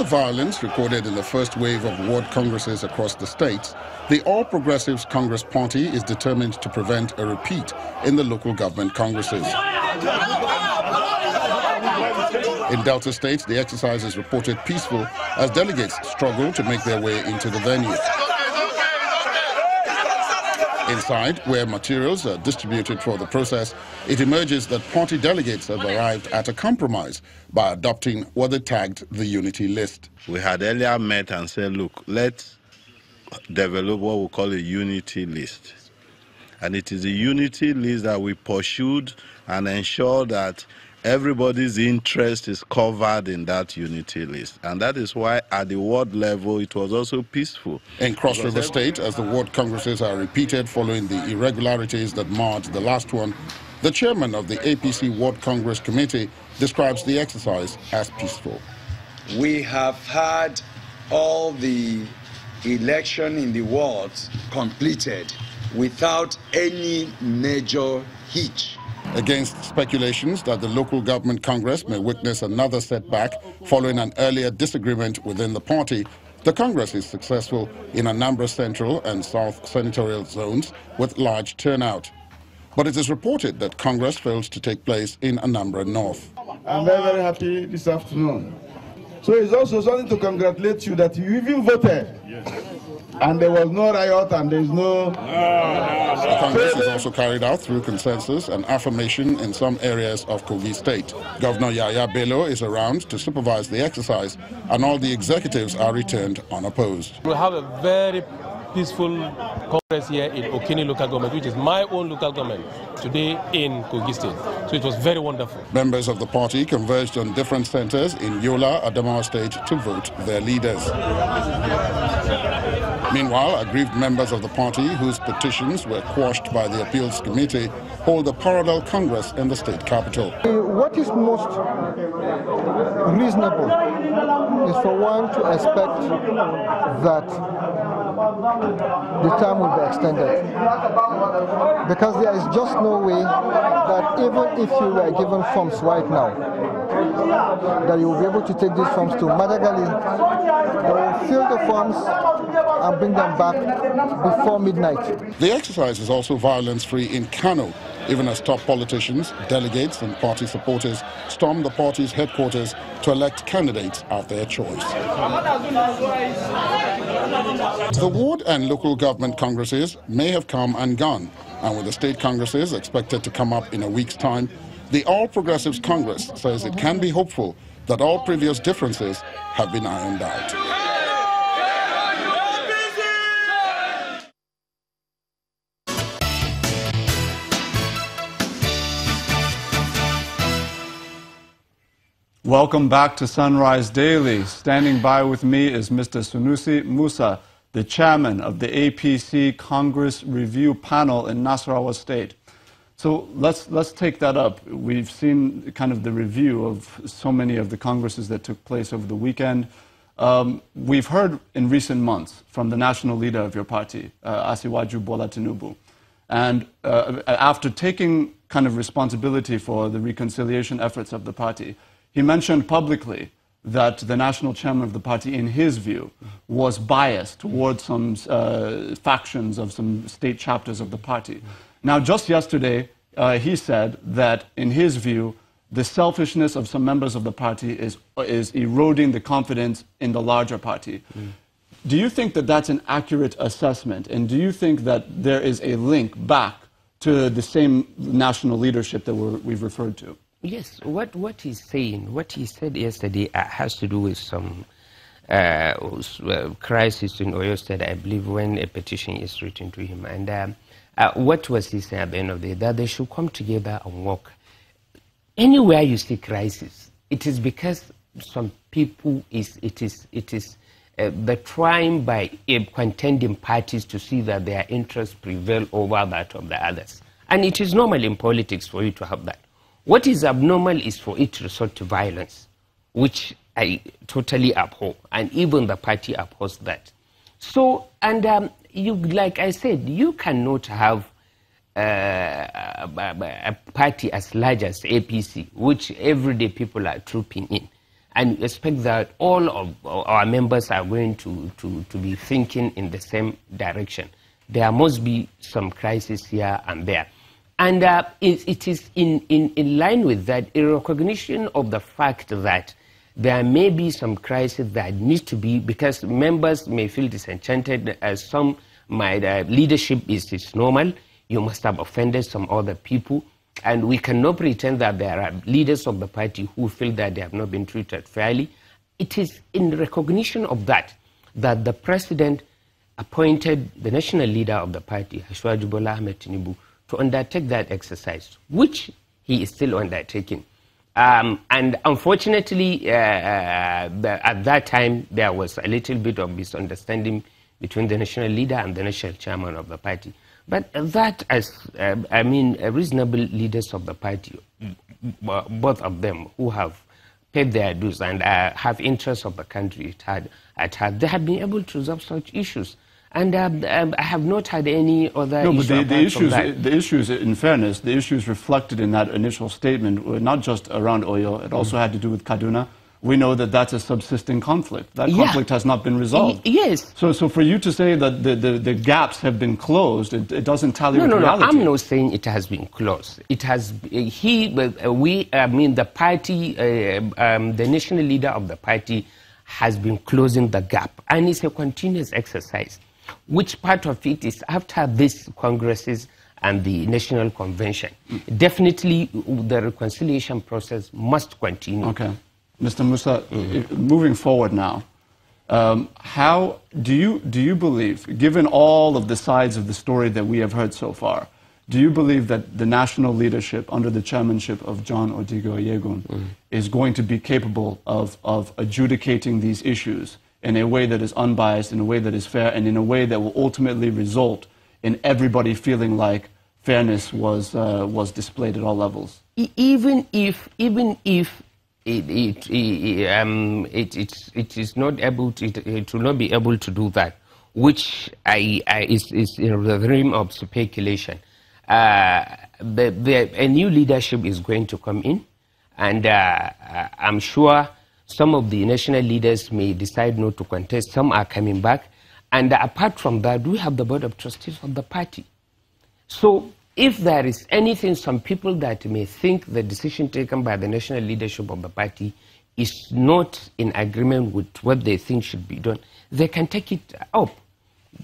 violence recorded in the first wave of ward congresses across the states, the All Progressives Congress Party is determined to prevent a repeat in the local government congresses. In Delta State, the exercise is reported peaceful as delegates struggle to make their way into the venue. Inside, where materials are distributed for the process, it emerges that party delegates have arrived at a compromise by adopting what they tagged the unity list. We had earlier met and said, look, let's develop what we call a unity list. And it is a unity list that we pursued and ensured that everybody's interest is covered in that unity list. And that is why at the ward level, it was also peaceful. In Cross River State, as the ward congresses are repeated following the irregularities that marred the last one, the chairman of the APC Ward Congress Committee describes the exercise as peaceful. We have had all the election in the wards completed without any major hitch. Against speculations that the local government Congress may witness another setback following an earlier disagreement within the party, the Congress is successful in Anambra Central and South senatorial zones with large turnout. But it is reported that Congress fails to take place in Anambra North. I'm very, very happy this afternoon. So it's also something to congratulate you that you even voted. Yes. And there was no riot and there is no... The Congress is also carried out through consensus and affirmation in some areas of Kogi State. Governor Yaya Bello is around to supervise the exercise, and all the executives are returned unopposed. We have a very peaceful Congress here in Okini local government, which is my own local government, today in Kogi State. So it was very wonderful. Members of the party converged on different centers in Yola, Adamawa State to vote their leaders. Meanwhile, aggrieved members of the party, whose petitions were quashed by the appeals committee, hold a parallel congress in the state capital. What is most reasonable is for one to expect that the term will be extended. Because there is just no way that even if you were given forms right now, that you will be able to take these forms to Madagali, they will fill the forms and bring them back before midnight. The exercise is also violence-free in Kano, even as top politicians, delegates and party supporters storm the party's headquarters to elect candidates of their choice. The ward and local government congresses may have come and gone, and with the state congresses expected to come up in a week's time, the All Progressives Congress says it can be hopeful that all previous differences have been ironed out. Welcome back to Sunrise Daily. Standing by with me is Mr. Sunusi Musa, the chairman of the APC Congress Review Panel in Nasarawa State. So let's take that up. We've seen kind of the review of so many of the congresses that took place over the weekend. We've heard in recent months from the national leader of your party, Asiwaju Bola Tinubu. And after taking kind of responsibility for the reconciliation efforts of the party, he mentioned publicly that the national chairman of the party, in his view, was biased towards some factions of some state chapters of the party. Now, just yesterday, he said that, in his view, the selfishness of some members of the party is eroding the confidence in the larger party. Do you think that that's an accurate assessment? And do you think that there is a link back to the same national leadership that we've referred to? Yes, what he's saying, what he said yesterday has to do with some crisis in Oyo State, I believe, when a petition is written to him. And what was he saying at the end of the day? That they should come together and work. Anywhere you see crisis, it is because some people it is the trying by contending parties to see that their interests prevail over that of the others. And it is normal in politics for you to have that. What is abnormal is for it to resort to violence, which I totally abhor, and even the party abhors that. So, and like I said, you cannot have a party as large as APC, which everyday people are trooping in, and expect that all of our members are going to be thinking in the same direction. There must be some crisis here and there. And it is in line with that, a recognition of the fact that there may be some crisis that needs to be, because members may feel disenchanted, as some might, leadership is normal, you must have offended some other people. And we cannot pretend that there are leaders of the party who feel that they have not been treated fairly. It is in recognition of that the president appointed the national leader of the party, Ashwaju Bola Ahmed Tinubu, to undertake that exercise, which he is still undertaking. And unfortunately, at that time, there was a little bit of misunderstanding between the national leader and the national chairman of the party. But that, reasonable leaders of the party, both of them who have paid their dues and have interests of the country at heart, they have been able to resolve such issues. And I have not had any other issues. No, but the issues, in fairness, the issues reflected in that initial statement were not just around Oyo. It also had to do with Kaduna. We know that that's a subsisting conflict. That conflict has not been resolved. Yes. So for you to say that the gaps have been closed, it doesn't tally with reality. No, I'm not saying it has been closed. It has, the party, the national leader of the party has been closing the gap. And it's a continuous exercise. Which part of it is after these congresses and the national convention? Definitely the reconciliation process must continue. Okay. Mr. Musa, moving forward now, how do you believe, given all of the sides of the story that we have heard so far, do you believe that the national leadership under the chairmanship of John Odigo Yegun is going to be capable of adjudicating these issues in a way that is unbiased, in a way that is fair, and in a way that will ultimately result in everybody feeling like fairness was displayed at all levels? Even if it is not able to, it will not be able to do that, which is in the realm of speculation. A new leadership is going to come in, and I'm sure some of the national leaders may decide not to contest. Some are coming back, and apart from that, we have the board of trustees of the party. So if there is anything, some people that may think the decision taken by the national leadership of the party is not in agreement with what they think should be done, they can take it up.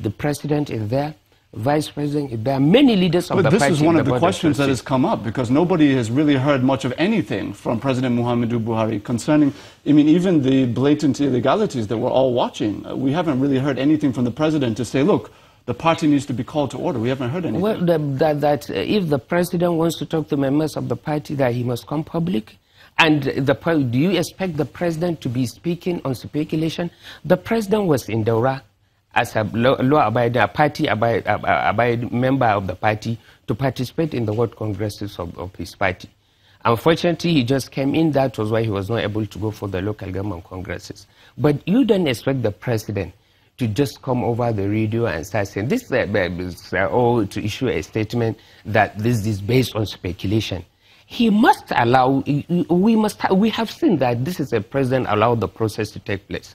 The president is there, vice president is there, many leaders of the party. But this is one of the questions that has come up, because nobody has really heard much of anything from President Muhammadu Buhari concerning, even the blatant illegalities that we're all watching. We haven't really heard anything from the president to say, look, the party needs to be called to order. We haven't heard anything. Well, if the president wants to talk to members of the party, that he must come public. And do you expect the president to be speaking on speculation? The president was in Daura as a law-abiding, party-abiding member of the party to participate in the World Congresses of his party. Unfortunately, he just came in. That was why he was not able to go for the local government congresses. But you don't expect the president to just come over the radio and start saying this, or to issue a statement that this is based on speculation. He must allow, we have seen that this is a president allow the process to take place.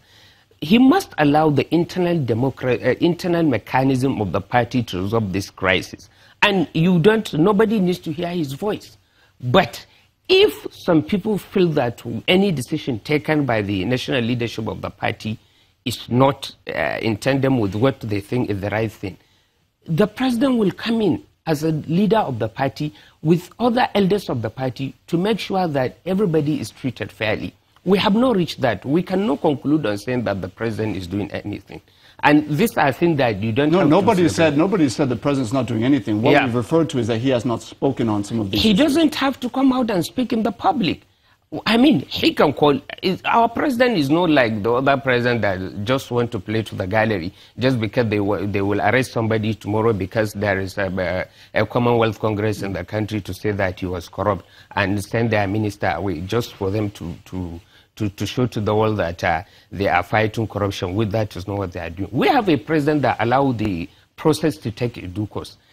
He must allow the internal mechanism of the party to resolve this crisis. And nobody needs to hear his voice. But if some people feel that any decision taken by the national leadership of the party is not in tandem with what they think is the right thing, the president will come in as a leader of the party with other elders of the party to make sure that everybody is treated fairly. We have not reached that. We cannot conclude on saying that the president is doing anything. And this, I think that you don't have nobody said the president's not doing anything. What we've referred to is that he has not spoken on some of these issues. He doesn't have to come out and speak in the public. He can call. Our president is not like the other president that just want to play to the gallery just because they will arrest somebody tomorrow because there is a Commonwealth Congress in the country to say that he was corrupt and send their minister away just for them to show to the world that they are fighting corruption. With that is not what they are doing. We have a president that allows the process to take a due course.